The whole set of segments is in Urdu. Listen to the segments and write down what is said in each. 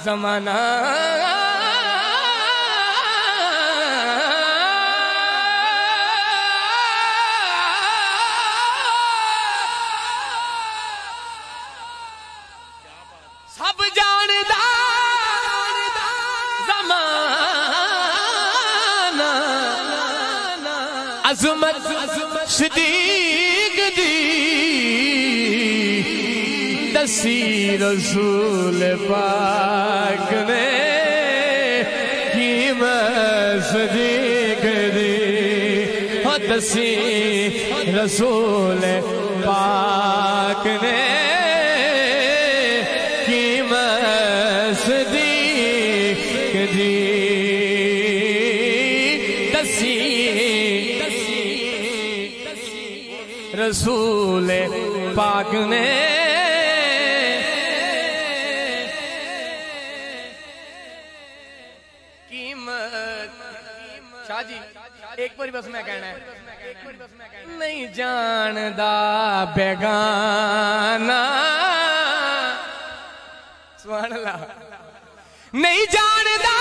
زمانہ سب جاندہ زمانہ عظمت صدیق دی دسی رسول پاک نے قیمت صدیق دی دسی رسول پاک نے قیمت صدیق دی دسی رسول پاک نے شاہ جی ایک باری بس میں کہنا ہے نہیں جاندہ بیگانہ سبحان اللہ نہیں جاندہ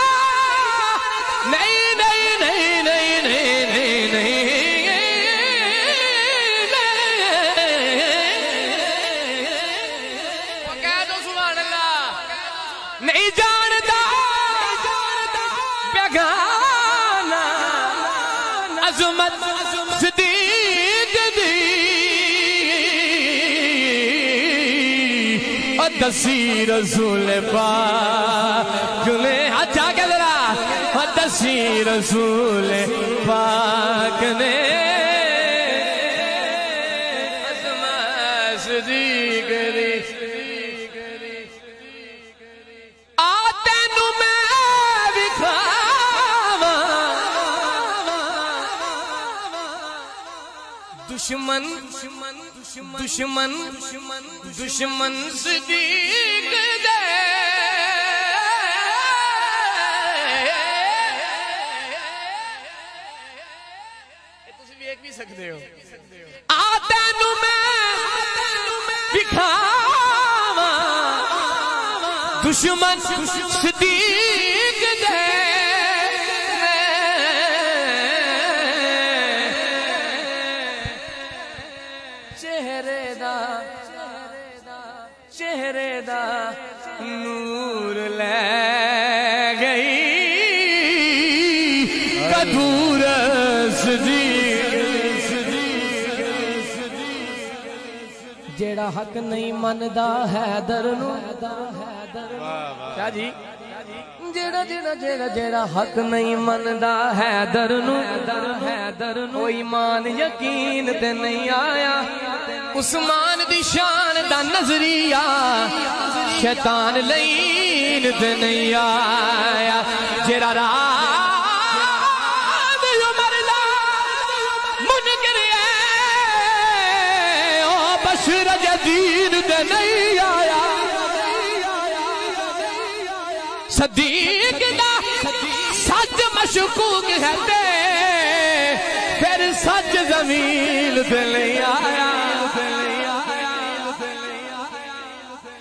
نہیں نہیں نہیں نہیں نہیں نہیں نہیں کہہ دو سبحان اللہ نہیں جاندہ بیگانہ عظمت صدیق دی اور دسی رسول پاک نے اچھا کہ ذرا اور دسی رسول پاک نے عظمت صدیق دی آتے نو میں بکھاواں دشمن دشمن دشمن صدیق دے تسی بھی ایک بھی سکتے ہو آتے نو میں بکھاواں دشمن صدیق دے چہرے دا نور لے گئی قدور صدیق جیڑا حق نہیں مندہ حیدر نو شاہ جی جیڑا حق نہیں مندہ حیدر نو او ایمان یقین تے نہیں آیا عثمان دی شان دا نظریہ شیطان لین تے نہیں آیا جیڑا رات عمر لا منکر ہے او بشر جدید تے نہیں آیا صدیق دا سچ مشکوک ہے تے پھر سچ زمین تے نہیں آیا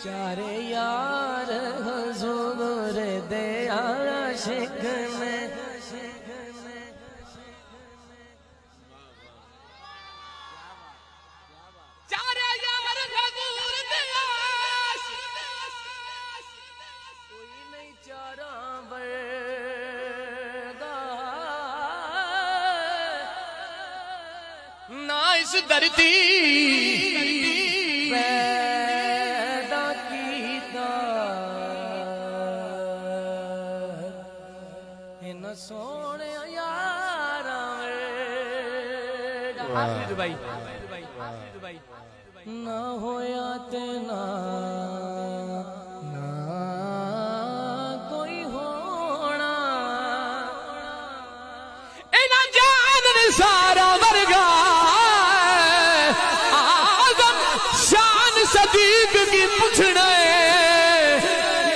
چارے یار حضور دے عاشق میں چارے یار حضور دے عاشق کوئی نہیں چاراں ورگا نہ اس دھرتی سونے یاراں دبئی نہ ہویا تے نہ کوئی ہونا اینا جان سارا ورگا آدم شان صدیق کی پوچھنے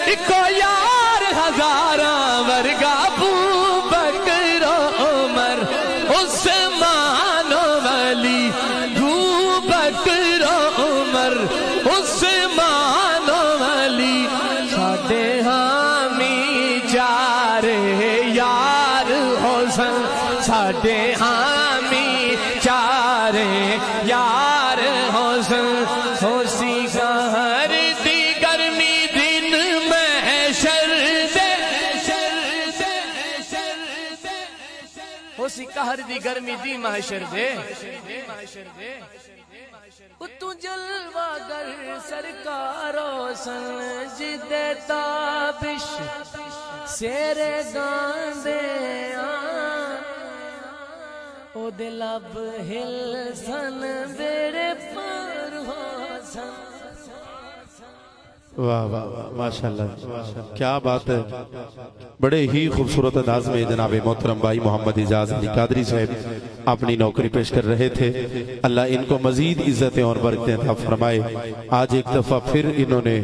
اکو یار ہزاراں ورگا عثمان و علی ساڈے ہاں روشن ہو سی قہر دی گرمی دن محشر دے ہو سی قہر دی گرمی دی محشر دے تو جلوہ گر سرکارو سنجد تابش سیرے گاندے او دلب ہل سن بیرے پر ہو سن. واہ واہ واہ ماشاءاللہ کیا بات ہے. بڑے ہی خوبصورت انداز میں جناب محترم بھائی محمد اعجاز علی قادری صاحب اپنی نوکری پیش کر رہے تھے. اللہ ان کو مزید عزتیں اور برکتیں عطا فرمائے. آج ایک دفعہ پھر انہوں نے